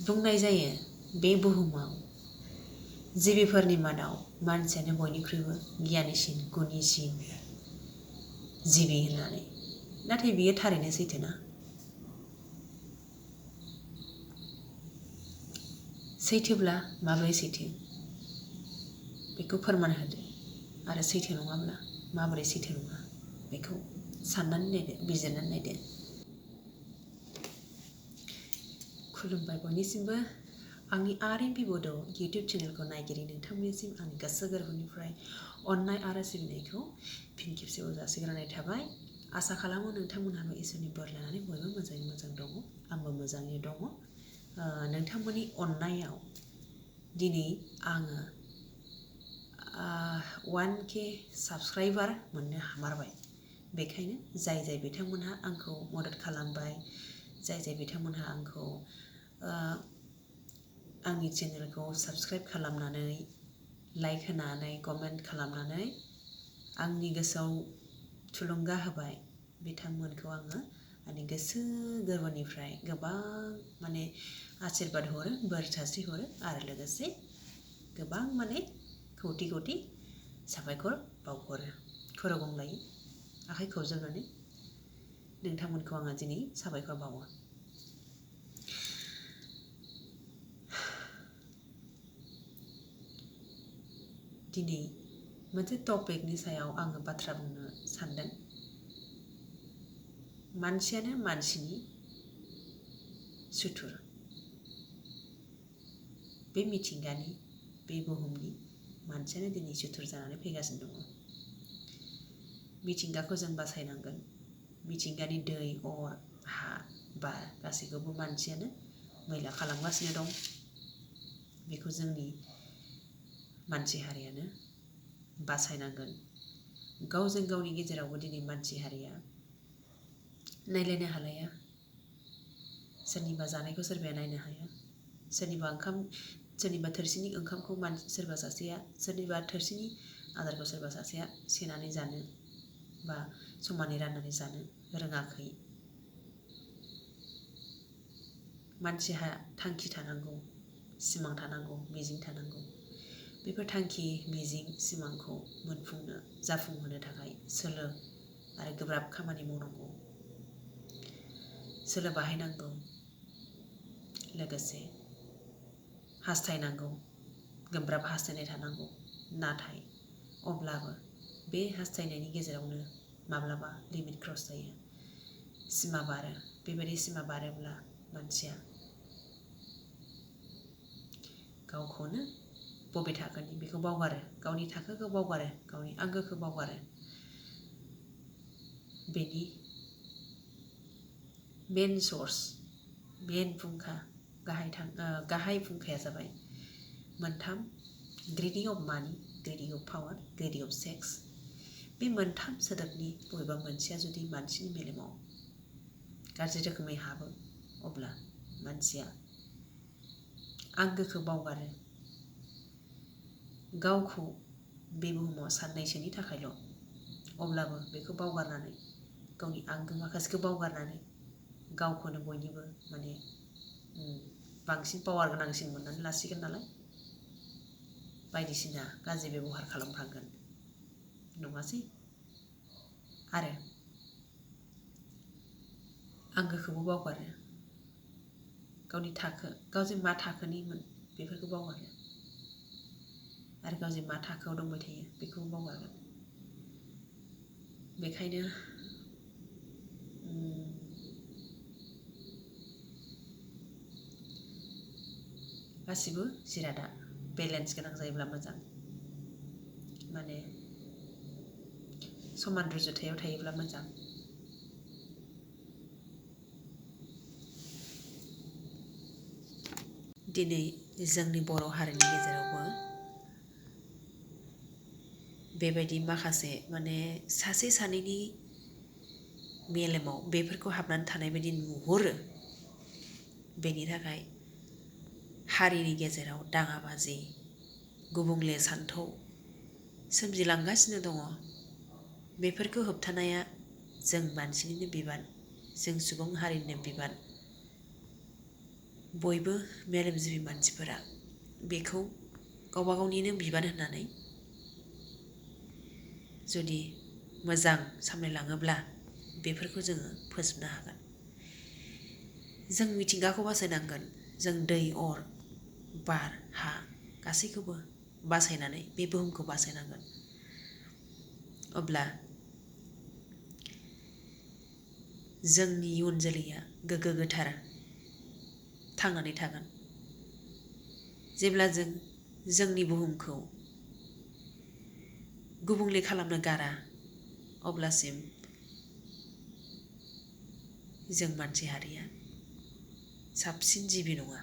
बुंनाय जायो बे बुहुमाव जिबिफोरनि मादाव मानसियानो बयनिख्रुइबो गियानिसिन गुनिसिन जिबि होननानै। नाथाय बियो थारैनो सैथोना? सैथोब्ला माबोरै सैथो बेखौ फोरमान होदो, आरो सैथो नङाब्ला माबोरै सैथो नङा बेखौ साननानै नायदो, बिजिरनानै नायदो। खुलुमबाय बयनिसिमबो। आंनि आर.एम.पि. बड' इउटुब चेनेलखौ नायगिरि नोंथांमोननिसिम आंनि गोसो गोरबोनिफ्राय अननाय आरो सिबिनायखौ फिन खेबसेबाव जासिग्रोनाय थाबाय। आसा खालामो नोंथांमोनहाबो इसोरनि बोर लानानै बयबो मोजाङै मोजां दङ। आंबो मोजाङै दङ। नोंथांमोननि अननायाव दिनै आङो 1K साबस्क्राइबार मोननो हामारबाय। बेखायनो जाय बिथांमोनहा आंखौ मदद खालामबाय, जाय बिथांमोनहा आंखौ आंनि चेनेलखौ साबस्क्राइब खालामनानै, लाइक होनानै, कमेन्ट खालामनानै आंनि गोसोआव थुलुंगा होबाय, बिथांमोनखौ आङो आंनि गोसो गोरबोनिफ्राय गोबां आशीर्बाद हरो, बोर सारस्रि हरो, आरो लोगोसे गोबां खौटि खौटि साबायखर बावहरो। खर' गंग्लायै आखाइ खबजबनानै नोंथांमोनखौ आङो दिनै साबायखर बावो। दिनै मोनसे टपिकनि सायाव आङो बाथ्रा बुंनो सानदों। मानसियानो मानसिनि सुथुर। बे मिथिंगानि, बे बुहुमनि मानसियानो दिनै सुथुर जानानै फैगासिनो दङ। मिथिंगाखौ जों बासायनांगोन। मिथिंगानि दै, अर, हा, बार गासैखौबो मानसियानो मैला खालामगासिनो दं। बेखौ जोंनि मानसि हारियानो बासायनांगोन। गावजों गावनि गेजेरावबो दिनै मानसि हारिया नायलायनो हालाया। सोरनिबा जानायखौ सोरबाया नायनो हाया। सोरनिबा थोरसिनि ओंखामखौ सोरबा सासेया, सोरनिबा थोरसिनि आदारखौ सोरबा सासेया सेनानै जानो बा समानै राननानै जानो रोङाखै। मानसिहा थांखि थानांगौ, सिमां थानांगौ, मिजिं थानांगौ। बेफोर थांखि, मिजिं, सिमांखौ जाफुंहोनो थाखाय सोलो आरो गोब्राब खामानि मावनांगौ, सोलो बाहायनांगौ, लोगोसे हास्थायनांगौ, गोब्राब हास्थायनाय थानांगौ। नाथाय अब्लाबो बे हास्थायनायनि गेजेरावनो माब्लाबा लिमिट क्रस जायो, सिमा बारो। बेबायदि सिमा बारोब्ला मानसिया गावखौनो बबे थाखोनि बेखौ बावगारो, गावनि थाखोखौ बावगारो, गावनि आंगोखौ बावगारो। बेनि मेन सर्स, मेन फुंखा, गाहाय फुंखाया जाबाय मोनथाम: ग्रीडी अफ मानि, greedy of power, greedy of sex. बे मोनथाम सोदोबनि बबेबा मोनसेया जुदि मानसिनि मेलेमाव गाज्रि रोखोमै हाबो, अब्ला मानसिया आंगोखौ बावगारो। गावखौ बे बुहुमाव साननैसोनि थाखायल', अब्लाबो बेखौ बावगारनानै, गावनि आंगो माखासेखौ बावगारनानै गावखौनो बयनिबो बांसिन पावार गोनांसिन मोननानै लासिगोन नालाय, बायदिसिना गाज्रि बेब'हार खालामफ्रांगोन, नङासै? आरो आंगोखौबो बावगारो। गावनि थाखो, गावजों मा थाखोनिमोन बेफोरखौ बावगारो। आरो गावजों मा थाखोआव दंबाय थायो बेखौबो बावगारगोन। बेखायनो गासिबो जिरादा बेलेन्स गोनां जायोब्ला मोजां। समान रुजुथायाव थायोब्ला मोजां। दिनै जोंनि बर' हारिनि गेजेरावबो बेबायदि माखासे सासे सानैनि मेलेमाव बेफोरखौ हाबनानै थानाय बायदि नुहुरो। बेनि थाखाय हारिनि गेजेराव दाङाबाजि, गुबुंले सान्थौ सोमजिलांगासिनो दङ। बेफोरखौ होबथानाया जों मानसिनिनो बिबान, जों सुबुं हारिनिनो बिबान। बयबो मेलेमजिबि मानसिफोरा बेखौ गावबा गावनिनो बिबान होननानै जुदि मोजां सामलायलाङोब्ला बेफोरखौ जोङो फोजोबनो हागोन। जों मिथिंगाखौ बासायनांगोन। जों दै, अर, बार, हा गासैखौबो बासायनानै बे बुहुमखौ बासायनांगोन। अब्ला जोंनि इयुन जोलैया गोग्गो गोथार थांनानै थागोन। जेब्ला जों जोंनि बुहुमखौ गुबुंले खालामनो गारा अब्लासिम जों मानसि हारिया साबसिन जिबि नङा।